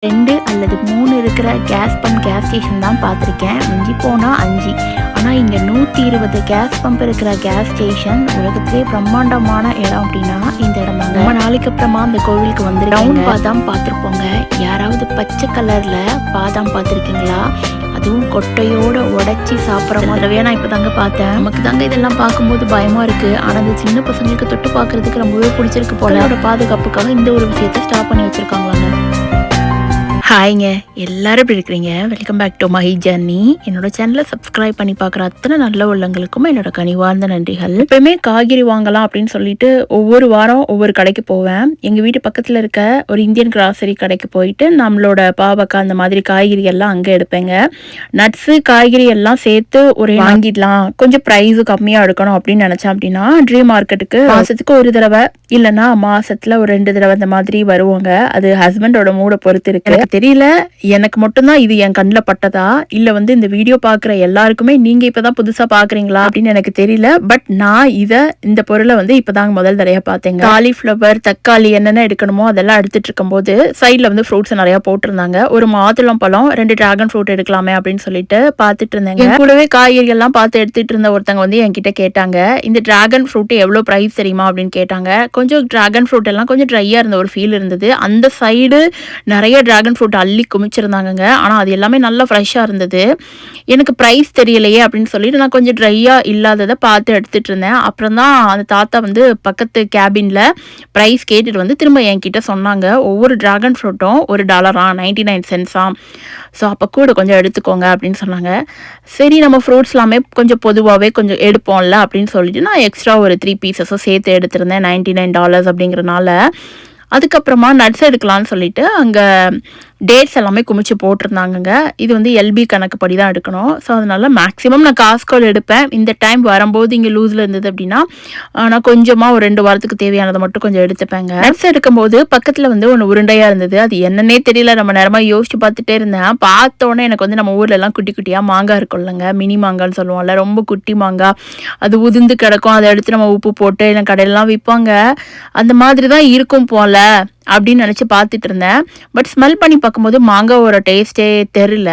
2 அல்லது 3 இருக்கிற case pump gas station தான் பார்த்துருக்கேன். மிஞ்சி போனால் 5. ஆனால் இங்கே 120 கேஸ் பம்ப் இருக்கிற கேஸ் ஸ்டேஷன் உலகத்திலே பிரம்மாண்டமான இடம் அப்படின்னா இந்த இடம் தாங்க. ரொம்ப நாளைக்கு அப்புறமா அந்த கோவிலுக்கு வந்து ரவுண்ட் பாதாம் பார்த்துருப்போங்க. யாராவது பச்சை கலரில் பாதாம் பார்த்துருக்கீங்களா? அதுவும் கொட்டையோட உடைச்சி சாப்பிட்ற மாதிரியே நான் இப்போ தாங்க பார்த்தேன். நமக்கு தாங்க இதெல்லாம் பார்க்கும்போது பயமாக இருக்குது. ஆனால் அந்த சின்ன பசங்களுக்கு தொட்டு பார்க்குறதுக்கு ரொம்பவே பிடிச்சிருக்கு போல. அதோட பாதுகாப்புக்காக இந்த ஒரு விஷயத்தை ஸ்டாப் பண்ணி வச்சுருக்காங்களாங்க. ஹாய்ங்க, எல்லாரும் எப்படி இருக்கிறீங்க? Welcome back to my journey. என்னோட சேனலை சப்ஸ்கிரைப் பண்ணி பார்க்குற அத்தனை நல்ல உள்ளங்களுக்கும் என்னோட கனிவார்ந்த நன்றிகள். எப்பயுமே காய்கறி வாங்கலாம் அப்படின்னு சொல்லிட்டு ஒவ்வொரு வாரம் ஒவ்வொரு கடைக்கு போவேன். எங்கள் வீட்டு பக்கத்தில் இருக்க ஒரு இந்தியன் கிராசரி கடைக்கு போயிட்டு நம்மளோட பாவக்காய் அந்த மாதிரி காய்கறி எல்லாம் அங்கே எடுப்பேங்க. நட்ஸு காய்கறி எல்லாம் சேர்த்து ஒரு வாங்கிடலாம், கொஞ்சம் ப்ரைஸு கம்மியாக எடுக்கணும் அப்படின்னு நினச்சேன் அப்படின்னா ட்ரீம் மார்க்கெட்டுக்கு மாதத்துக்கு ஒரு தடவை இல்லைன்னா மாதத்தில் ஒரு 2 தடவை அந்த மாதிரி வருவாங்க. அது ஹஸ்பண்டோட மூடை பொறுத்து இருக்கு. தெரியல எனக்கு மட்டும்தான் இது என் கண்ணில் பட்டதா இல்லை வந்து இந்த வீடியோ பார்க்குற எல்லாருக்குமே நீங்கள் இப்போ தான் புதுசாக பார்க்குறீங்களா அப்படின்னு எனக்கு தெரியல. பட் நான் இந்த பொருளை வந்து இப்போ தாங்க முதல் தடையாக பார்த்தேங்க. காலிஃப்ளவர், தக்காளி என்னென்ன எடுக்கணுமோ அதெல்லாம் எடுத்துட்டு இருக்கும்போது சைடில் வந்து ஃப்ரூட்ஸ் நிறையா போட்டிருந்தாங்க. ஒரு மாதுளம் பழம், 2 டிராகன் ஃப்ரூட் எடுக்கலாமே அப்படின்னு சொல்லிட்டு பார்த்துட்டு இருந்தேங்க. கூடவே காய்கறி எல்லாம் பார்த்து எடுத்துட்டு இருந்த ஒருத்தங்க வந்து என்கிட்ட கேட்டாங்க, இந்த டிராகன் ஃப்ரூட் எவ்வளோ ப்ரைஸ் தெரியுமா அப்படின்னு கேட்டாங்க. கொஞ்சம் டிராகன் ஃப்ரூட் எல்லாம் கொஞ்சம் ட்ரையாக இருந்த ஒரு ஃபீல் இருந்தது. அந்த சைடு நிறைய டிராகன் ஃப்ரூட் அள்ளி குமிச்சிருந்தாங்க. ஆனால் அது எல்லாமே நல்லா ஃப்ரெஷ்ஷாக இருந்தது. எனக்கு ப்ரைஸ் தெரியலையே அப்படின்னு சொல்லிட்டு நான் கொஞ்சம் ட்ரையாக இல்லாததை பார்த்து எடுத்துகிட்டு இருந்தேன். அப்புறம் தான் அந்த தாத்தா வந்து பக்கத்து கேபினில் ப்ரைஸ் கேட்டுட்டு வந்து திரும்ப என்கிட்ட சொன்னாங்க, ஒவ்வொரு டிராகன் ஃப்ரூட்டும் $1 99 cents. ஸோ அப்போ கூட கொஞ்சம் எடுத்துக்கோங்க அப்படின்னு சொன்னாங்க. சரி, நம்ம ஃப்ரூட்ஸ் எல்லாமே கொஞ்சம் பொதுவாகவே கொஞ்சம் எடுப்போம்ல அப்படின்னு சொல்லிட்டு நான் எக்ஸ்ட்ரா ஒரு 3 பீசஸும் சேர்த்து எடுத்திருந்தேன். $99 அப்படிங்கிறனால. அதுக்கப்புறமா நட்ஸ் எடுக்கலான்னு சொல்லிட்டு அங்கே டேட்ஸ் எல்லாமே குமிச்சு போட்டிருந்தாங்கங்க. இது வந்து எல்பி கணக்குப்படி தான் எடுக்கணும். ஸோ அதனால மேக்ஸிமம் நான் காஸ்கோல் எடுப்பேன். இந்த டைம் வரும்போது இங்கே லூஸில் இருந்தது அப்படின்னா நான் கொஞ்சமாக ஒரு 2 வாரத்துக்கு தேவையானதை மட்டும் கொஞ்சம் எடுத்துப்பேங்க. நட்ஸ் எடுக்கும்போது பக்கத்தில் வந்து ஒன்று உருண்டையாக இருந்தது. அது என்னன்னே தெரியல, நம்ம நேரமாக யோசிச்சு பார்த்துட்டே இருந்தேன். பார்த்தோன்னே எனக்கு வந்து நம்ம ஊரில் எல்லாம் குட்டி குட்டியாக மாங்காய் இருக்கும்லங்க, மினி மாங்கான்னு சொல்லுவோம்ல, ரொம்ப குட்டி மாங்காய், அது உதிர்ந்து கிடக்கும். அதை எடுத்து நம்ம உப்பு போட்டு இல்லை கடையிலலாம் விற்பாங்க. அந்த மாதிரி தான் இருக்கும் போல அப்படின்னு நினச்சி பார்த்துட்டு இருந்தேன். பட் ஸ்மெல் பண்ணி பார்க்கும்போது மாங்காவோட டேஸ்ட்டே தெரியல,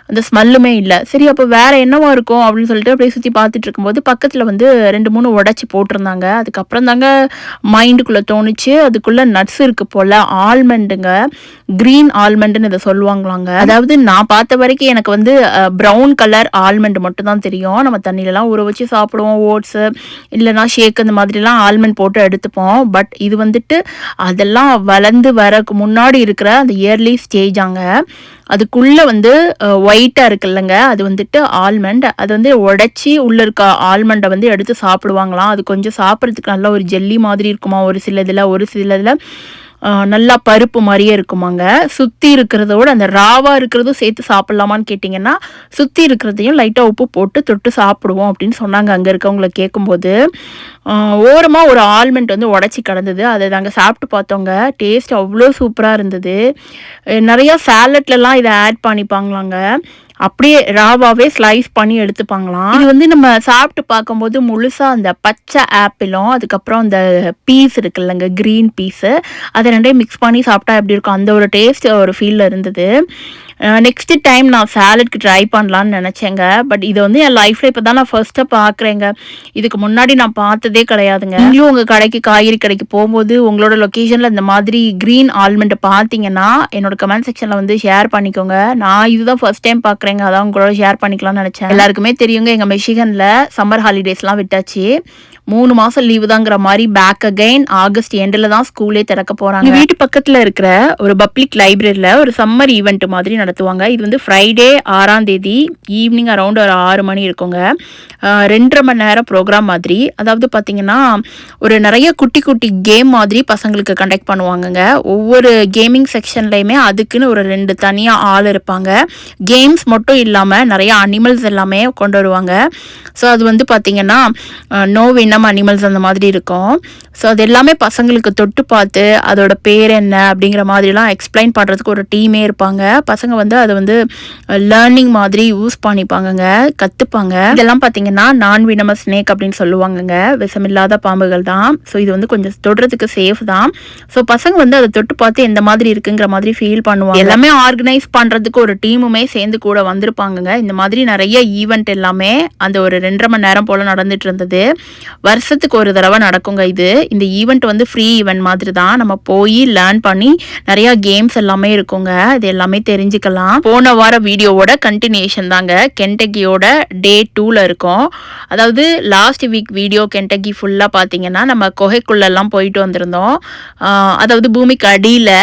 அந்த ஸ்மெல்லுமே இல்லை. சரி, அப்போ வேறு என்னவா இருக்கும் அப்படின்னு சொல்லிட்டு அப்படியே சுற்றி பார்த்துட்டு இருக்கும்போது பக்கத்தில் வந்து 2-3 உடச்சி போட்டிருந்தாங்க. அதுக்கப்புறம் தாங்க மைண்டுக்குள்ளே தோணுச்சு, அதுக்குள்ளே நட்ஸ் இருக்குது போல், ஆல்மண்டுங்க, க்ரீன் ஆல்மண்டுன்னு இதை சொல்லுவாங்களாங்க. அதாவது நான் பார்த்த வரைக்கும் எனக்கு வந்து ப்ரௌன் கலர் ஆல்மண்ட் மட்டும் தான் தெரியும். நம்ம தண்ணியிலலாம் ஊற வச்சு சாப்பிடுவோம், ஓட்ஸு இல்லைனா ஷேக் அந்த மாதிரிலாம் ஆல்மண்ட் போட்டு எடுத்துப்போம். பட் இது வந்துட்டு அதெல்லாம் வளர்ந்து வரக்கு முன்னாடி இருக்கிற அந்த இயர்லி ஸ்டேஜாங்க. அதுக்குள்ளே வந்து ஒயிட்டாக இருக்குல்லங்க, அது வந்துட்டு ஆல்மண்ட். அது வந்து உடச்சி உள்ளே இருக்க ஆல்மண்டை வந்து எடுத்து சாப்பிடுவாங்களாம். அது கொஞ்சம் சாப்பிட்றதுக்கு நல்லா ஒரு ஜெல்லி மாதிரி இருக்குமா ஒரு சிலதில் நல்லா பருப்பு மாதிரியே இருக்குமாங்க. சுற்றி இருக்கிறதோட அந்த ராவாக இருக்கிறதும் சேர்த்து சாப்பிட்லாமான்னு கேட்டிங்கன்னா சுற்றி இருக்கிறதையும் லைட்டாக உப்பு போட்டு தொட்டு சாப்பிடுவோம் அப்படின்னு சொன்னாங்க அங்கே இருக்கவங்கள கேட்கும்போது. ஓரமாக ஒரு ஆல்மண்ட் வந்து உடச்சி கிடந்தது. அதை நாங்கள் சாப்பிட்டு பார்த்தோங்க. டேஸ்ட் அவ்வளோ சூப்பராக இருந்தது. நிறையா சாலட்லலாம் இதை ஆட் பண்ணிப்பாங்களாங்க. அப்படியே ராவாவே ஸ்லைஸ் பண்ணி எடுத்துப்பாங்களாம். இது வந்து நம்ம சாப்பிட்டு பார்க்கும்போது முழுசாக அந்த பச்சை ஆப்பிளும் அதுக்கப்புறம் அந்த பீஸ் இருக்குல்லங்க, க்ரீன் பீஸு, அதை 2 மிக்ஸ் பண்ணி சாப்பிட்டா எப்படி இருக்கும் அந்த ஒரு டேஸ்ட் ஒரு ஃபீலில் இருந்தது. நெக்ஸ்ட் டைம் நான் சாலட்க்கு ட்ரை பண்ணலான்னு நினச்சேங்க. பட் இதை வந்து என் லைஃப்பில் இப்போ தான் நான் ஃபர்ஸ்ட்டாக பார்க்குறேங்க. இதுக்கு முன்னாடி நான் பார்த்ததே கிடையாதுங்க. நீங்களும் உங்கள் கடைக்கு, காய்கறி கடைக்கு போகும்போது உங்களோட லொக்கேஷனில் இந்த மாதிரி க்ரீன் ஆல்மண்டை பார்த்தீங்கன்னா என்னோட கமெண்ட் செக்ஷனில் வந்து ஷேர் பண்ணிக்கோங்க. நான் இதுதான் ஃபர்ஸ்ட் டைம் பார்க்குறேங்க, அதான் உங்களோட ஷேர் பண்ணிக்கலாம்னு நினச்சேன். எல்லாருக்குமே தெரியுங்க, எங்கள் மிஷிகனில் சம்மர் ஹாலிடேஸ்லாம் விட்டாச்சு. 3 மாதம் லீவு தாங்கிற மாதிரி பேக் அகைன் ஆகஸ்ட் எண்டில் தான் ஸ்கூலே திறக்க போகிறாங்க. வீட்டு பக்கத்தில் இருக்கிற ஒரு பப்ளிக் லைப்ரரியில் ஒரு சம்மர் ஈவெண்ட் மாதிரி நடத்துவாங்க. இது வந்து ஃப்ரைடே 6ஆம் தேதி ஈவினிங் அரௌண்ட் ஒரு 6 மணி இருக்குங்க. 2.5 மணி நேரம் ப்ரோக்ராம் மாதிரி. அதாவது பார்த்தீங்கன்னா ஒரு நிறைய குட்டி குட்டி கேம் மாதிரி பசங்களுக்கு கண்டக்ட் பண்ணுவாங்கங்க. ஒவ்வொரு கேமிங் செக்ஷன்லையுமே அதுக்குன்னு ஒரு 2 தனியாக ஆள் இருப்பாங்க. கேம்ஸ் மட்டும் இல்லாமல் நிறைய அனிமல்ஸ் எல்லாமே கொண்டு வருவாங்க. ஸோ அது வந்து பார்த்தீங்கன்னா நோ வின்னர் வெனம் அனிமல்ஸ் அந்த மாதிரி இருக்கும். ஸோ அது எல்லாமே பசங்களுக்கு தொட்டு பார்த்து அதோட பேர் என்ன அப்படிங்கிற மாதிரிலாம் எக்ஸ்பிளைன் பண்ணுறதுக்கு ஒரு டீமே இருப்பாங்க. பசங்க வந்து அதை வந்து லேர்னிங் மாதிரி யூஸ் பண்ணிப்பாங்கங்க, கற்றுப்பாங்க. இதெல்லாம் பார்த்தீங்கன்னா நான் வினமஸ் ஸ்னேக் அப்படின்னு சொல்லுவாங்கங்க, விஷமில்லாத பாம்புகள் தான். ஸோ இது வந்து கொஞ்சம் தொடுறதுக்கு சேஃப் தான். ஸோ பசங்க வந்து அதை தொட்டு பார்த்து எந்த மாதிரி இருக்குங்கிற மாதிரி ஃபீல் பண்ணுவாங்க. எல்லாமே ஆர்கனைஸ் பண்ணுறதுக்கு ஒரு டீமுமே சேர்ந்து கூட வந்திருப்பாங்கங்க. இந்த மாதிரி நிறைய ஈவெண்ட் எல்லாமே அந்த ஒரு 2.5 மணி நேரம் போல் நடந்துட்டு இருந்தது. வருஷத்துக்கு ஒரு தடவை நடக்குங்க இது. இந்த ஈவெண்ட் வந்து ஃப்ரீ ஈவெண்ட் மாதிரி தான். நம்ம போய் லேர்ன் பண்ணி நிறைய கேம்ஸ் எல்லாமே இருக்குங்க. இது எல்லாமே தெரிஞ்சுக்கலாம். போன வார வீடியோவோட கண்டினியூஷன் தாங்க. கென்டக்கியோட டே 2ல இருக்கும். அதாவது லாஸ்ட் வீக் வீடியோ கென்டக்கி ஃபுல்லாக பார்த்தீங்கன்னா நம்ம குகைக்குள்ளெல்லாம் போயிட்டு வந்திருந்தோம். அதாவது பூமிக்கு அடியில்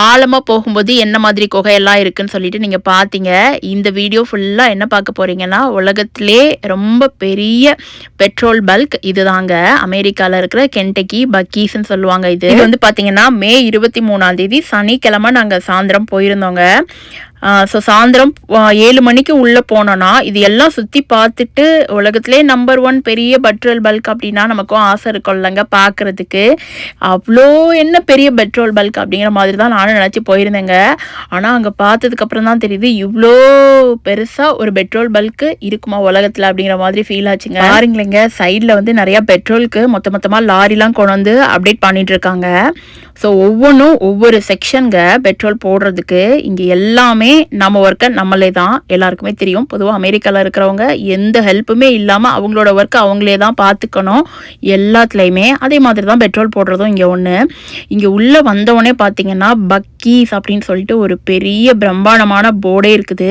ஆழமாக போகும்போது என்ன மாதிரி குகையெல்லாம் இருக்குன்னு சொல்லிட்டு நீங்கள் பார்த்தீங்க. இந்த வீடியோ ஃபுல்லாக என்ன பார்க்க போகிறீங்கன்னா, உலகத்திலே ரொம்ப பெரிய பெட்ரோல் பல்க் இது தாங்க. அமெரிக்காவில் இருக்கிற கென்டக்கி பக்கீஸ்ன்னு சொல்லுவாங்க. இது வந்து பார்த்தீங்கன்னா மே 23 சனிக்கிழமை நாங்கள் சாயந்தரம் போயிருந்தோங்க. ஸோ சாயந்தரம் 7 மணிக்கு உள்ளே போனோன்னா இது எல்லாம் சுற்றி பார்த்துட்டு உலகத்திலே நம்பர் 1 பெரிய பெட்ரோல் பல்க் அப்படின்னா நமக்கும் ஆசை இருக்கும்லங்க பார்க்குறதுக்கு. அவ்வளோ என்ன பெரிய பெட்ரோல் பல்க் அப்படிங்கிற மாதிரி தான் நானும் நினச்சி போயிருந்தேங்க. ஆனால் அங்கே பார்த்ததுக்கப்புறம் தான் தெரியுது இவ்வளோ பெருசாக ஒரு பெட்ரோல் பல்க்கு இருக்குமா உலகத்தில் அப்படிங்கிற மாதிரி ஃபீல் ஆச்சுங்க. பாருங்களேங்க, சைடில் வந்து நிறையா பெட்ரோலுக்கு மொத்தமாக லாரிலாம் கொண்டு வந்து அப்டேட் பண்ணிட்டு இருக்காங்க. ஸோ ஒவ்வொன்றும் ஒவ்வொரு செக்ஷனுங்க பெட்ரோல் போடுறதுக்கு. இங்கே எல்லாமே நம்ம ஒர்க்கை நம்மளே தான், எல்லாருக்குமே தெரியும். பொதுவாக அமெரிக்காவில் இருக்கிறவங்க எந்த ஹெல்ப்புமே இல்லாமல் அவங்களோட ஒர்க்கை அவங்களே தான் பார்த்துக்கணும் எல்லாத்துலேயுமே. அதே மாதிரி தான் பெட்ரோல் போடுறதும் இங்கே ஒன்று. இங்கே உள்ளே வந்தவொடனே பார்த்தீங்கன்னா பக்கீஸ் அப்படின்னு சொல்லிட்டு ஒரு பெரிய பிரம்மாண்டமான போர்டே இருக்குது.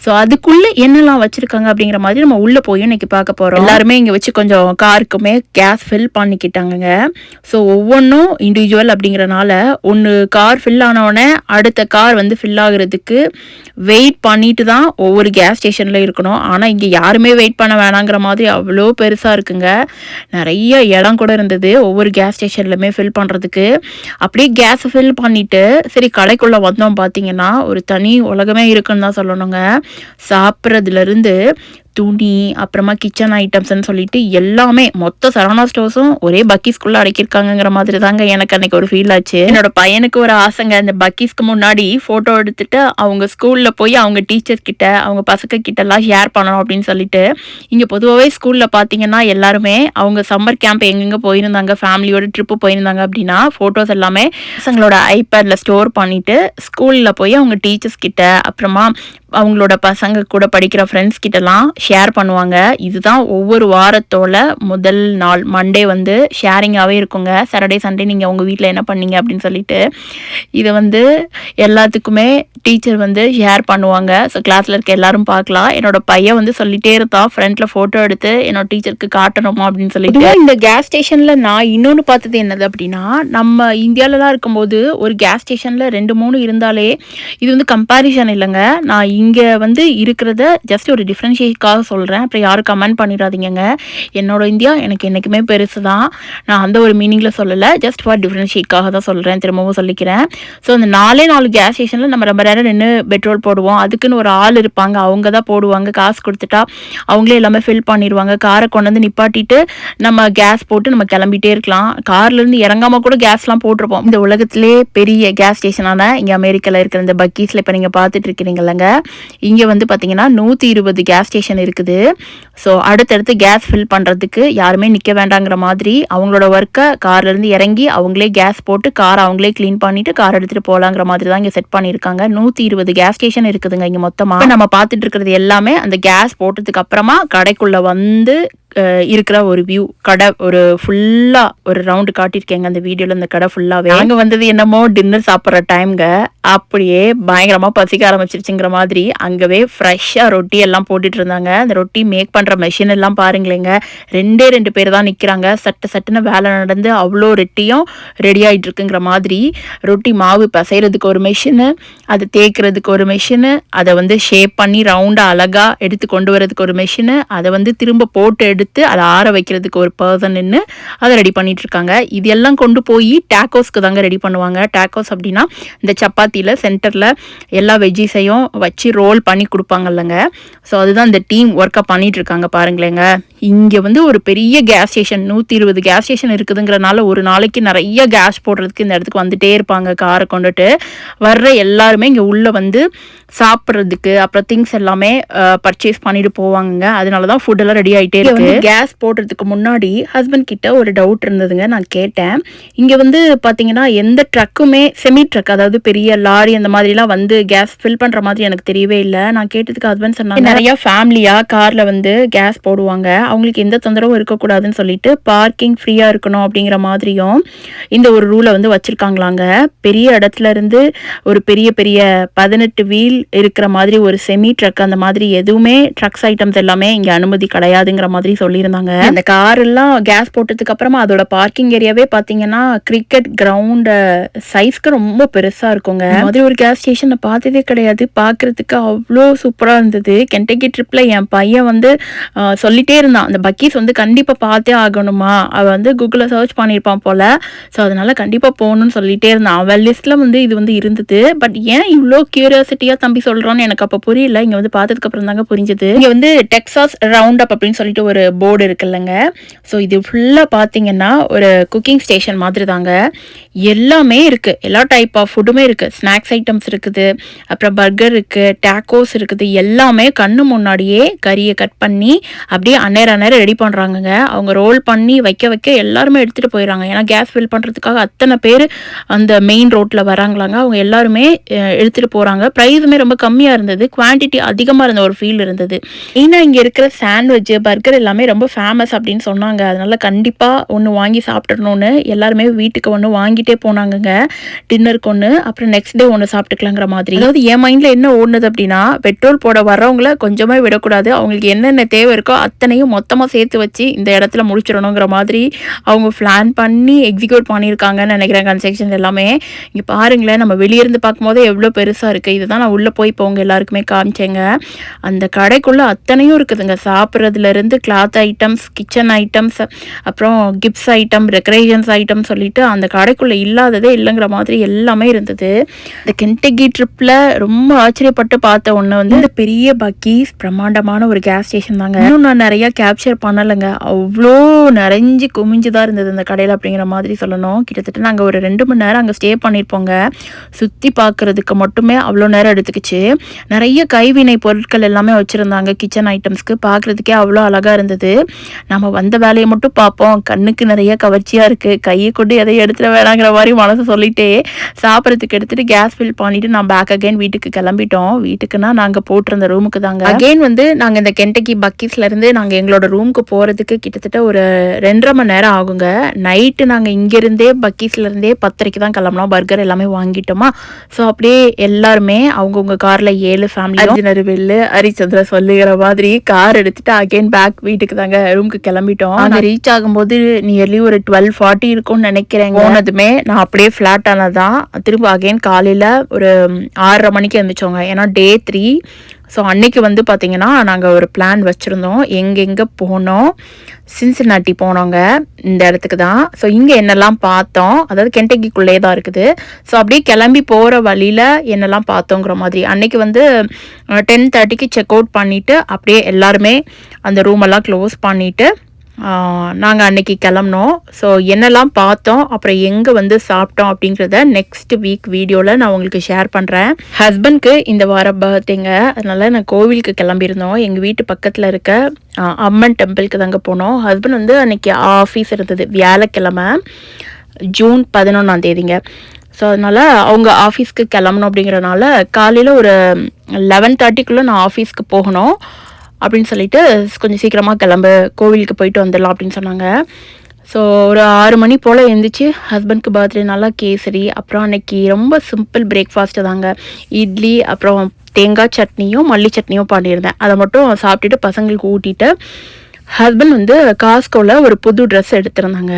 ஸோ அதுக்குள்ளே என்னெல்லாம் வச்சுருக்காங்க அப்படிங்கிற மாதிரி நம்ம உள்ளே போய் இன்னைக்கு பார்க்க போகிறோம். எல்லாருமே இங்கே வச்சு கொஞ்சம் காருக்குமே கேஸ் ஃபில் பண்ணிக்கிட்டாங்க. ஸோ ஒவ்வொன்றும் இண்டிவிஜுவல் அப்படிங்கிறனால ஒன்று கார் ஃபில் ஆனவுடனே அடுத்த கார் வந்து ஃபில் ஆகுறதுக்கு வெயிட் பண்ணிட்டு தான் ஒவ்வொரு கேஸ் ஸ்டேஷனில் இருக்கணும். ஆனால் இங்கே யாருமே வெயிட் பண்ண வேணாங்கிற மாதிரி அவ்வளோ பெருசாக இருக்குங்க. நிறைய இடம் கூட இருந்தது ஒவ்வொரு கேஸ் ஸ்டேஷன்லையுமே ஃபில் பண்ணுறதுக்கு. அப்படியே கேஸ் ஃபில் பண்ணிவிட்டு சரி கடைக்குள்ளே வந்தோம். பார்த்தீங்கன்னா ஒரு தனி உலகமே இருக்குன்னு தான் சொல்லணுங்க. சாப்பிட்றதுலேருந்து துணி அப்புறமா கிச்சன் ஐட்டம்ஸ்ன்னு சொல்லிட்டு எல்லாமே மொத்த சரவணா ஸ்டோர்ஸும் ஒரே பக்கீஸ்குள்ளே அடக்கியிருக்காங்கிற மாதிரி தாங்க எனக்கு அன்னைக்கு ஒரு ஃபீல் ஆச்சு. என்னோட பையனுக்கு ஒரு ஆசைங்க, இந்த பக்கீஸ்க்கு முன்னாடி ஃபோட்டோ எடுத்துட்டு அவங்க ஸ்கூலில் போய் அவங்க டீச்சர் கிட்ட அவங்க பசங்க கிட்டலாம் ஷேர் பண்ணணும் அப்படின்னு சொல்லிட்டு. இங்கே பொதுவாகவே ஸ்கூலில் பார்த்தீங்கன்னா எல்லாருமே அவங்க சம்மர் கேம்ப் எங்கெங்கே போயிருந்தாங்க, ஃபேமிலியோட ட்ரிப்பு போயிருந்தாங்க அப்படின்னா ஃபோட்டோஸ் எல்லாமே பசங்களோட ஐபேடில் ஸ்டோர் பண்ணிவிட்டு ஸ்கூலில் போய் அவங்க டீச்சர்ஸ் கிட்ட அப்புறமா அவங்களோட பசங்க கூட படிக்கிற ஃப்ரெண்ட்ஸ் கிட்டலாம் ஷேர் பண்ணுவாங்க. இதுதான் ஒவ்வொரு வாரத்தோட முதல் நாள் மண்டே வந்து ஷேரிங்காகவே இருக்குங்க. சாட்டர்டே சண்டே நீங்கள் உங்கள் வீட்டில் என்ன பண்ணீங்க அப்படின்னு சொல்லிட்டு இதை வந்து எல்லாத்துக்குமே டீச்சர் வந்து ஷேர் பண்ணுவாங்க. ஸோ கிளாஸில் இருக்க எல்லாரும் பார்க்கலாம். என்னோட பையன் வந்து சொல்லிட்டே இருந்தான் ஃப்ரண்ட்ல ஃபோட்டோ எடுத்து என்னோட டீச்சருக்கு காட்டணுமா அப்படின்னு சொல்லிட்டு. இந்த கேஸ் ஸ்டேஷனில் நான் இன்னொன்று பார்த்தது என்னது அப்படின்னா, நம்ம இந்தியாவிலலாம் இருக்கும்போது ஒரு கேஸ் ஸ்டேஷனில் 2-3 இருந்தாலே இது வந்து கம்பேரிசன் இல்லைங்க. நான் இங்கே வந்து இருக்கிறத ஜஸ்ட் ஒரு டிஃப்ரென்ஷியேட்காக சொல்கிறேன். அப்புறம் யாரும் கமெண்ட் பண்ணிடாதீங்க. என்னோட இந்தியா எனக்கு என்றைக்குமே பெருசு தான். நான் அந்த ஒரு மீனிங்கில் சொல்லலை, ஜஸ்ட் ஃபார் டிஃப்ரென்ஷியேட்காக தான் சொல்கிறேன். திரும்பவும் சொல்லிக்கிறேன். ஸோ அந்த 4 கேஸ் ஸ்டேஷனில் நம்ம ரொம்ப நேரம் நின்று பெட்ரோல் போடுவோம். அதுக்குன்னு ஒரு ஆள் இருப்பாங்க, அவங்க தான் போடுவாங்க. காசு கொடுத்துட்டா அவங்களே எல்லாமே ஃபில் பண்ணிடுவாங்க. காரை கொண்டு வந்து நிப்பாட்டிட்டு நம்ம கேஸ் போட்டு நம்ம கிளம்பிட்டே இருக்கலாம். கார்லேருந்து இறங்காமல் கூட கேஸ்லாம் போட்டிருப்போம். இந்த உலகத்திலே பெரிய கேஸ் ஸ்டேஷனான இங்கே அமெரிக்காவில் இருக்கிற இந்த பக்கீஸில் இப்போ நீங்கள் பார்த்துட்டு இருக்கிறீங்களங்க. இங்கே வந்து பார்த்தீங்கன்னா 120 கேஸ் ஸ்டேஷன் இருக்குது. ஸோ அடுத்தடுத்து கேஸ் ஃபில் பண்ணுறதுக்கு யாருமே நிற்க வேண்டாங்கிற மாதிரி அவங்களோட ஒர்க்கை கார்லேருந்து இறங்கி அவங்களே கேஸ் போட்டு காரை அவங்களே க்ளீன் பண்ணிவிட்டு கார் எடுத்துகிட்டு போகலாங்கிற மாதிரி தான் இங்கே செட் பண்ணியிருக்காங்க. 120 கேஸ் ஸ்டேஷன் இருக்குதுங்க இங்கே மொத்தமாக. நம்ம பார்த்துட்டு இருக்கிறது எல்லாமே அந்த கேஸ் போட்டதுக்கு அப்புறமா கடைக்குள்ளே வந்து இருக்கிற ஒரு வியூ. கடை ஒரு ஃபுல்லாக ஒரு ரவுண்டு காட்டியிருக்கேங்க அந்த வீடியோவில். அந்த கடை ஃபுல்லாகவே அங்கே வந்தது என்னமோ டின்னர் சாப்பிட்ற டைம்ங்க. அப்படியே பயங்கரமாக பசிக்க ஆரம்பிச்சிருச்சுங்கிற மாதிரி அங்கவே ஃப்ரெஷ்ஷாக ரொட்டி எல்லாம் போட்டுட்டு இருந்தாங்க. அந்த ரொட்டி மேக் பண்ணுற மெஷின் எல்லாம் பாருங்களேங்க. 2 பேர் தான் நிற்கிறாங்க. சட்டுன்னு வேலை நடந்து அவ்வளோ ரொட்டியும் ரெடி ஆகிட்டு இருக்குங்கிற மாதிரி. ரொட்டி மாவு பிசைறதுக்கு ஒரு மெஷினு, அதை தேய்க்கிறதுக்கு ஒரு மெஷினு, அதை வந்து ஷேப் பண்ணி ரவுண்டாக அழகாக எடுத்து கொண்டு வரதுக்கு ஒரு மெஷினு, அதை வந்து திரும்ப போட்டு எடுத்து அதை ஆற வைக்கிறதுக்கு ஒரு பர்சன் நின்று அதை ரெடி பண்ணிட்டு இருக்காங்க. இது எல்லாம் கொண்டு போய் டேக்கோஸ்க்கு தாங்க ரெடி பண்ணுவாங்க. டேக்கோஸ் அப்படின்னா இந்த சப்பாத்தியில் சென்டரில் எல்லா வெஜ்ஜீஸையும் வச்சு ரோல் பண்ணி கொடுப்பாங்கல்லங்க. ஸோ அதுதான் இந்த டீம் ஒர்க்காக பண்ணிட்டு இருக்காங்க பாருங்களேங்க. இங்கே வந்து ஒரு பெரிய கேஸ் ஸ்டேஷன் 120 கேஸ் ஸ்டேஷன் இருக்குதுங்கிறனால ஒரு நாளைக்கு நிறைய கேஸ் போடுறதுக்கு இந்த இடத்துக்கு வந்துட்டே இருப்பாங்க காரை கொண்டுட்டு. வர்ற எல்லாருமே இங்கே உள்ளே வந்து சாப்பிட்றதுக்கு அப்புறம் திங்ஸ் எல்லாமே பர்ச்சேஸ் பண்ணிட்டு போவாங்க. அதனால தான் ஃபுட் எல்லாம் ரெடி ஆகிட்டே இருக்கு. கேஸ் போடுறதுக்கு முன்னாடி ஹஸ்பண்ட் கிட்ட ஒரு டவுட் இருந்ததுங்க. நான் கேட்டேன், இங்கே வந்து பார்த்தீங்கன்னா எந்த ட்ரக்குமே செமி ட்ரக், அதாவது பெரிய லாரி அந்த மாதிரிலாம் வந்து கேஸ் ஃபில் பண்ணுற மாதிரி எனக்கு தெரியவே இல்லை. நான் கேட்டதுக்கு ஹஸ்பண்ட் சொன்னாங்க, நிறைய ஃபேமிலியாக காரில் வந்து கேஸ் போடுவாங்க, அவங்களுக்கு எந்த தொந்தரவும் இருக்கக்கூடாதுன்னு சொல்லிட்டு பார்க்கிங் ஃப்ரீயாக இருக்கணும் அப்படிங்கிற மாதிரியும் இந்த ஒரு ரூலை வந்து வச்சுருக்காங்களாங்க. பெரிய இடத்துல இருந்து ஒரு பெரிய பெரிய 18 வீல் இருக்கிற மாதிரி ஒரு செமி ட்ரக் அந்த மாதிரி எதுவுமே ட்ரக்ஸ் ஐட்டம்ஸ் எல்லாமே இங்கே அனுமதி கிடையாதுங்கிற மாதிரி சொல்லியிருந்தாங்க. அந்த கார் எல்லாம் கேஸ் போட்டதுக்கு அப்புறமா அதோட பார்க்கிங் ஏரியாவே பார்த்தீங்கன்னா கிரிக்கெட் கிரவுண்ட் சைஸ்க்கு ரொம்ப பெருசாக இருக்குங்க. மாதிரி ஒரு கேஸ் ஸ்டேஷனை பார்த்ததே கிடையாது. பார்க்கறதுக்கு அவ்வளோ சூப்பராக இருந்தது. கென்டக்கி ட்ரிப்பில் என் பையன் வந்து சொல்லிட்டே இருந்தான், அந்த பக்கீஸ் வந்து கண்டிப்பாக பார்த்தே ஆகணுமா, அவன் வந்து கூகுளில் சர்ச் பண்ணியிருப்பான் போல. ஸோ அதனால கண்டிப்பாக போகணும்னு சொல்லிட்டே இருந்தான். அவன் லிஸ்ட்டில் வந்து இது வந்து இருந்தது. பட் ஏன் இவ்வளோ கியூரியாசிட்டியாக தம்பி சொல்கிறான்னு எனக்கு அப்போ புரியல. இங்கே வந்து பார்த்ததுக்கு அப்புறம் தாங்க புரிஞ்சது. இங்கே வந்து டெக்சாஸ் ரவுண்ட் அப் அப்படின்னு சொல்லிட்டு ஒரு போர்டு இருக்குல்லங்க. ஸோ இது ஃபுல்லாக பார்த்தீங்கன்னா ஒரு குக்கிங் ஸ்டேஷன் மாதிரி தாங்க. எல்லாமே இருக்குது, எல்லா டைப் ஆஃப் ஃபுட்டுமே இருக்குது. ஸ்நாக்ஸ் ஐட்டம்ஸ் இருக்குது, அப்புறம் பர்கர் இருக்குது, டேக்கோஸ் இருக்குது. எல்லாமே கண்ணு முன்னாடியே கறியை கட் பண்ணி அப்படியே அந்நேரம் ரெடி பண்ணுறாங்கங்க. அவங்க ரோல் பண்ணி வைக்க வைக்க எல்லாருமே எடுத்துகிட்டு போயிடறாங்க. ஏன்னா கேஸ் ஃபில் பண்ணுறதுக்காக அத்தனை பேர் அந்த மெயின் ரோட்டில் வராங்களாங்க. அவங்க எல்லாருமே எடுத்துகிட்டு போகிறாங்க. ப்ரைஸுமே ரொம்ப கம்மியாக இருந்தது, குவான்டிட்டி அதிகமாக இருந்த ஒரு ஃபீல் இருந்தது. மெயினாக இங்கே இருக்கிற சாண்ட்விட்சு பர்கர் எல்லாமே ரொம்ப ஃபேமஸ் அப்படின்னு சொன்னாங்க. அதனால கண்டிப்பாக ஒன்று வாங்கி சாப்பிட்றணுன்னு எல்லாருமே வீட்டுக்கு ஒன்று வாங்கிட்டே போனாங்கங்க. டின்னருக்கு ஒன்று, அப்புறம் நெக்ஸ்ட் டே ஒன்று சாப்பிட்டுக்கலாங்கிற மாதிரி. அதாவது என் மைண்டில் என்ன ஓடுனது அப்படின்னா, பெட்ரோல் போட வர்றவங்கள கொஞ்சமே விடக்கூடாது, அவங்களுக்கு என்னென்ன தேவை இருக்கோ அத்தனையும் மொத்தமாக சேர்த்து வச்சு இந்த இடத்துல முடிச்சிடணுங்கிற மாதிரி அவங்க பிளான் பண்ணி எக்ஸிக்யூட் பண்ணியிருக்காங்கன்னு நினைக்கிறேன். கன்ஸ்ட்ரக்ஷன் எல்லாமே இங்கே பாருங்களேன், நம்ம வெளியிருந்து பார்க்கும்போது எவ்வளோ பெருசாக இருக்குது. இதுதான் நான் உள்ளே போய் இப்போ உங்க எல்லாருக்குமே காமிச்சேங்க. அந்த கடைக்குள்ளே அத்தனையும் இருக்குதுங்க. சாப்பிட்றதுலேருந்து கிளாத் ஐட்டம்ஸ், கிச்சன் ஐட்டம்ஸ், அப்புறம் கிஃப்ட்ஸ் ஐட்டம், டெக்கரேஷன்ஸ் ஐட்டம் சொல்லிட்டு அந்த கடைக்குள்ளே இல்லாததே இல்லைங்கிற மாதிரி எல்லாமே இருந்தது. இந்த கென்டக்கி ட்ரிப்பில் ரொம்ப ஆச்சரியப்பட்டு பார்த்த ஒன்று வந்து இந்த பெரிய பக்கீஸ் பிரம்மாண்டமான ஒரு கேஸ் ஸ்டேஷன் தாங்க. இன்னும் நான் நிறைய கேப்சர் பண்ணலைங்க, அவ்வளோ நிறைஞ்சு குமிஞ்சுதான் இருந்தது அந்த கடையில் அப்படிங்கிற மாதிரி சொல்லணும். கிட்டத்தட்ட நாங்கள் ஒரு 2 மணி நேரம் அங்கே ஸ்டே பண்ணியிருப்போங்க. சுற்றி பார்க்குறதுக்கு மட்டுமே அவ்வளோ நேரம் எடுத்துக்கிச்சு. நிறைய கைவினை பொருட்கள் எல்லாமே வச்சுருந்தாங்க கிச்சன் ஐட்டம்ஸ்க்கு. பார்க்குறதுக்கே அவ்வளோ அழகாக இருந்தது. நம்ம வந்த வேலையை மட்டும் பார்ப்போம், கண்ணுக்கு நிறைய கவர்ச்சியாக இருக்குது, கையை கொண்டு எதையும் எடுத்துகிற வேணாங்கிற மாதிரி மனசு சொல்லிட்டே சாப்பிட்றதுக்கு எடுத்துகிட்டு கேஸ் ஃபில் பண்ணிவிட்டு நான் பேக் அகைன் வீட்டுக்கு கிளம்பிட்டோம். வீட்டுக்குன்னா நாங்கள் போட்டிருந்த ரூமுக்கு தாங்க. அகெயின் வந்து நாங்கள் இந்த கென்டக்கி பக்கீஸ்லேருந்து நாங்கள் எங்களோட ரூமுக்கு போகிறதுக்கு கிட்டத்தட்ட ஒரு 2.5 மணி நேரம் ஆகுங்க. நைட்டு நாங்கள் இங்கேருந்தே பக்கீஸ்லேருந்தே 10:30 தான் கிளம்புனோம். பர்கர் எல்லாமே வாங்கிட்டோமா. ஸோ அப்படியே எல்லாருமே அவங்கவுங்க காரில் 7 ஃபேமிலி நறுவெல்லு ஹரிச்சந்திர சொல்லுகிற மாதிரி கார் எடுத்துகிட்டு அகெயின் பேக் வீட்டுக்கு தாங்க ரூமுக்கு கிளம்பிட்டோம். நாங்கள் ரீச் ஆகும்போது நியர்லி ஒரு 12:40 இருக்கும்னு நினைக்கிறேங்க. போனதுமே நான் அப்படியே ஃப்ளாட் ஆனதான். திரும்ப அகெயின் காலையில் ஒரு 6:30 மணிக்கு எழுந்திரிச்சோங்க. ஏன்னா டே 3. ஸோ அன்னைக்கு வந்து பார்த்திங்கன்னா நாங்கள் ஒரு பிளான் வச்சுருந்தோம். எங்கெங்கே போனோம், சின்சினாட்டி போனோங்க, இந்த இடத்துக்கு தான். ஸோ இங்கே என்னெல்லாம் பார்த்தோம், அதாவது கென்டக்கிக்குள்ளே தான் இருக்குது. ஸோ அப்படியே கிளம்பி போகிற வழியில் என்னெல்லாம் பார்த்தோங்கிற மாதிரி. அன்னைக்கு வந்து 10:30க்கு செக் அவுட் பண்ணிவிட்டு அப்படியே எல்லாருமே அந்த ரூமெல்லாம் க்ளோஸ் பண்ணிவிட்டு நாங்கள் அன்னைக்கு கிளம்புனோம். ஸோ என்னெல்லாம் பார்த்தோம், அப்புறம் எங்கே வந்து சாப்பிட்டோம் அப்படிங்கிறத நெக்ஸ்ட் வீக் வீடியோவில் நான் உங்களுக்கு ஷேர் பண்ணுறேன். ஹஸ்பண்ட்க்கு இந்த வாரம் பர்த்டேங்க, அதனால் நான் கோவிலுக்கு கிளம்பியிருந்தோம். எங்கள் வீட்டு பக்கத்தில் இருக்க அம்மன் டெம்பிளுக்கு தாங்க போனோம். ஹஸ்பண்ட் வந்து அன்னைக்கு ஆஃபீஸ் இருந்தது, வியாழக்கிழமை ஜூன் 11ஆம் தேதிங்க. ஸோ அதனால் அவங்க ஆஃபீஸ்க்கு கிளம்பணும் அப்படிங்கிறனால காலையில் ஒரு 11:30க்குள்ளே நான் ஆஃபீஸ்க்கு போகணும் அப்படின்னு சொல்லிட்டு கொஞ்சம் சீக்கிரமாக கிளம்பு, கோவிலுக்கு போயிட்டு வந்துடலாம் அப்படின்னு சொன்னாங்க. ஸோ ஒரு 6 மணி போல் எழுந்திரிச்சு ஹஸ்பண்ட்க்கு பர்த்டேனால கேசரி, அப்புறம் அன்னைக்கு ரொம்ப சிம்பிள் பிரேக்ஃபாஸ்ட்டு தாங்க. இட்லி, அப்புறம் தேங்காய் சட்னியும் மல்லி சட்னியும் பண்ணியிருந்தேன். அதை மட்டும் சாப்பிட்டுட்டு பசங்களுக்கு ஊட்டிட்டு ஹஸ்பண்ட் வந்து காஸ்கோவில் ஒரு புது ட்ரெஸ் எடுத்திருந்தாங்க.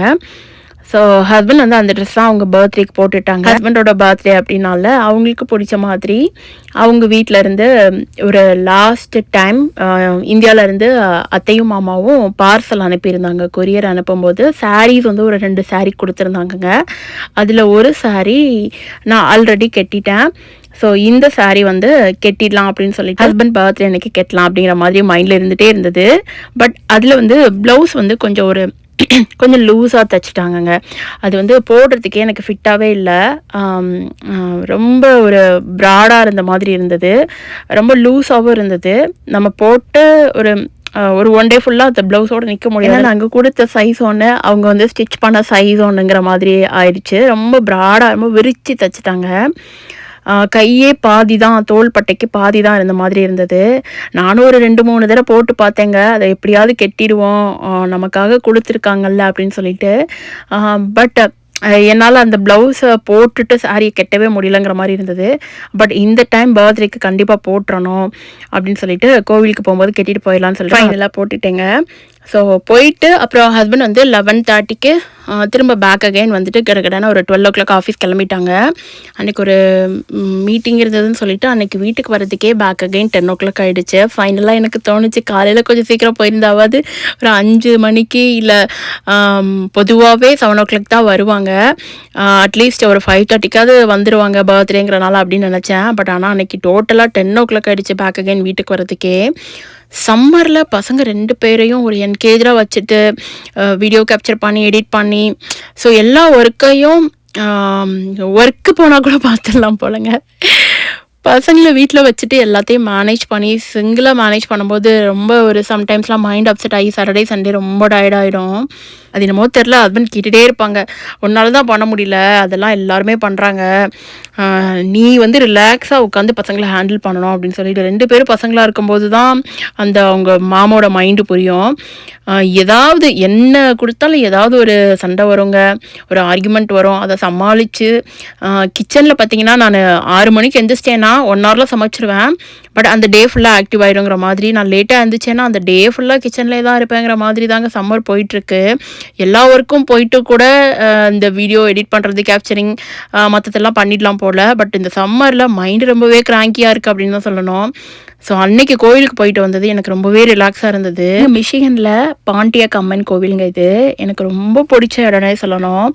ஸோ ஹஸ்பண்ட் வந்து அந்த ட்ரெஸ் தான் அவங்க பர்த்டேக்கு போட்டுட்டாங்க. ஹஸ்பண்டோட பர்த்டே அப்படின்னால அவங்களுக்கு பிடிச்ச மாதிரி அவங்க வீட்டில் இருந்து ஒரு லாஸ்ட் டைம் இந்தியாவிலேருந்து அத்தையும் மாமாவும் பார்சல் அனுப்பியிருந்தாங்க. கொரியர் அனுப்பும்போது சாரீஸ் வந்து ஒரு 2 சாரீ கொடுத்துருந்தாங்கங்க. அதில் ஒரு சாரீ நான் ஆல்ரெடி கட்டிட்டேன். ஸோ இந்த சாரீ வந்து கெட்டிடலாம் அப்படின்னு சொல்லிட்டு ஹஸ்பண்ட் பர்த்டே அன்னைக்கு கெட்டலாம் அப்படிங்கிற மாதிரி மைண்டில் இருந்துகிட்டே இருந்தது. பட் அதில் வந்து ப்ளவுஸ் வந்து கொஞ்சம் லூஸாக தைச்சிட்டாங்கங்க. அது வந்து போடுறதுக்கே எனக்கு ஃபிட்டாகவே இல்லை. ரொம்ப ஒரு ப்ராடாக இருந்த மாதிரி இருந்தது, ரொம்ப லூஸாகவும் இருந்தது. நம்ம போட்டு ஒரு 1 டே ஃபுல்லாக அந்த ப்ளவுஸோடு நிற்க முடியாது. நாங்கள் கொடுத்த சைஸ் ஒன்று, அவங்க வந்து ஸ்டிச் பண்ண சைஸ் ஒன்றுங்கிற மாதிரி ஆயிடுச்சு. ரொம்ப ப்ராடாக ரொம்ப விரித்து தைச்சிட்டாங்க. கையே பாதி தான், தோள்பட்டைக்கு பாதி தான் இருந்த மாதிரி இருந்தது. நானும் ஒரு 2-3 தடவை போட்டு பார்த்தேங்க. அதை எப்படியாவது கெட்டிடுவோம், நமக்காக கொடுத்துருக்காங்கல்ல அப்படின்னு சொல்லிட்டு. பட் என்னால் அந்த ப்ளவுஸை போட்டுட்டு சாரியை கெட்டவே முடியலங்கிற மாதிரி இருந்தது. பட் இந்த டைம் பர்த்டேக்கு கண்டிப்பாக போட்டுறணும் அப்படின்னு சொல்லிட்டு கோவிலுக்கு போகும்போது கெட்டிட்டு போயிடலான்னு சொல்லிட்டு ஃபைனலாக போட்டுட்டேங்க. ஸோ போயிட்டு அப்புறம் ஹஸ்பண்ட் வந்து 11:30க்கு திரும்ப பேக் அகைன் வந்துட்டு கிடக்கிடன்னு ஒரு 12 o'clock ஆஃபீஸ் கிளம்பிட்டாங்க. அன்றைக்கி ஒரு மீட்டிங் இருந்ததுன்னு சொல்லிட்டு அன்றைக்கி வீட்டுக்கு வரதுக்கே பேக் அகைன் 10 o'clock ஆகிடுச்சு. ஃபைனலாக எனக்கு தோணுச்சு காலையில் கொஞ்சம் சீக்கிரம் போயிருந்தாவது ஒரு 5 மணிக்கு இல்லை பொதுவாகவே 7 o'clock தான் வருவாங்க. அட்லீஸ்ட் ஒரு 5:30க்காவது வந்துடுவாங்க பர்த்டேங்கிறனால அப்படின்னு நினச்சேன். பட் ஆனால் அன்றைக்கி டோட்டலாக 10 o'clock ஆகிடுச்சு பேக் அகைன் வீட்டுக்கு வரதுக்கே. சம்மரில் பசங்க 2 பேரையும் ஒரு என்கேஜாக வச்சுட்டு வீடியோ கேப்சர் பண்ணி எடிட் பண்ணி ஸோ எல்லா ஒர்க்கையும் ஒர்க்கு போனால் கூட பார்த்துடலாம் போலங்க. பசங்களை வீட்டில் வச்சுட்டு எல்லாத்தையும் மேனேஜ் பண்ணி சிங்கிளாக மேனேஜ் பண்ணும்போது ரொம்ப ஒரு சம்டைம்ஸ்லாம் மைண்ட் அப்செட் ஆகி சாட்டர்டே சண்டே ரொம்ப டயர்டாகிடும். அது என்னமோ தெரில, ஹஸ்பண்ட் கேட்டுகிட்டே இருப்பாங்க, உன்னால தான் பண்ண முடியல, அதெல்லாம் எல்லாருமே பண்ணுறாங்க, நீ வந்து ரிலாக்ஸாக உட்காந்து பசங்களை ஹேண்டில் பண்ணணும் அப்படின்னு சொல்லிட்டு. 2 பேரும் பசங்களாக இருக்கும்போது தான் அந்த அவங்க மாமோட மைண்டு புரியும். ஏதாவது என்ன கொடுத்தாலும் ஏதாவது ஒரு சண்டை வருங்க, ஒரு ஆர்குமெண்ட் வரும். அதை சமாளித்து கிச்சனில் பார்த்திங்கன்னா நான் 6 மணிக்கு எழுந்திரிச்சிட்டேன்னா 1 hourல சமைச்சிருவேன். பட் அந்த டே ஃபுல்லாக ஆக்டிவ் ஆகிடுங்கிற மாதிரி, நான் லேட்டாக இருந்துச்சேன்னா அந்த டே ஃபுல்லாக கிச்சன்லேயே தான் இருப்பேங்கிற மாதிரி தாங்க சம்மர் போயிட்டுருக்கு. எல்லா ஒர்க்கும் போயிட்டு கூட இந்த வீடியோ எடிட் பண்ணுறது, கேப்சரிங் மற்றதெல்லாம் பண்ணிடலாம் போல். பட் இந்த சம்மரில் மைண்டு ரொம்பவே கிராங்கியாக இருக்குது அப்படின்னு தான் சொல்லணும். ஸோ அன்னைக்கு கோவிலுக்கு போயிட்டு வந்தது எனக்கு ரொம்பவே ரிலாக்ஸாக இருந்தது. மிஷிகனில் பாண்டியாக் அம்மன் கோவிலுங்க இது. எனக்கு ரொம்ப பிடிச்ச இடம்னே சொல்லணும்.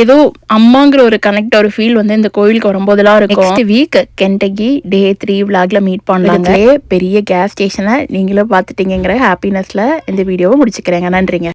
ஏதோ அம்மாங்கிற ஒரு கனெக்ட், ஒரு ஃபீல் வந்து இந்த கோவிலுக்கு வரும்போதெல்லாம் இருக்கும். நெக்ஸ்ட் வீக் கென்டக்கி Day 3 vlogல மீட் பண்ணலாங்க. பெரிய கேஸ் ஸ்டேஷனை நீங்களும் பார்த்துட்டீங்கிற ஹாப்பினஸில் இந்த வீடியோவை முடிச்சுக்கிறேங்க. நன்றிங்க.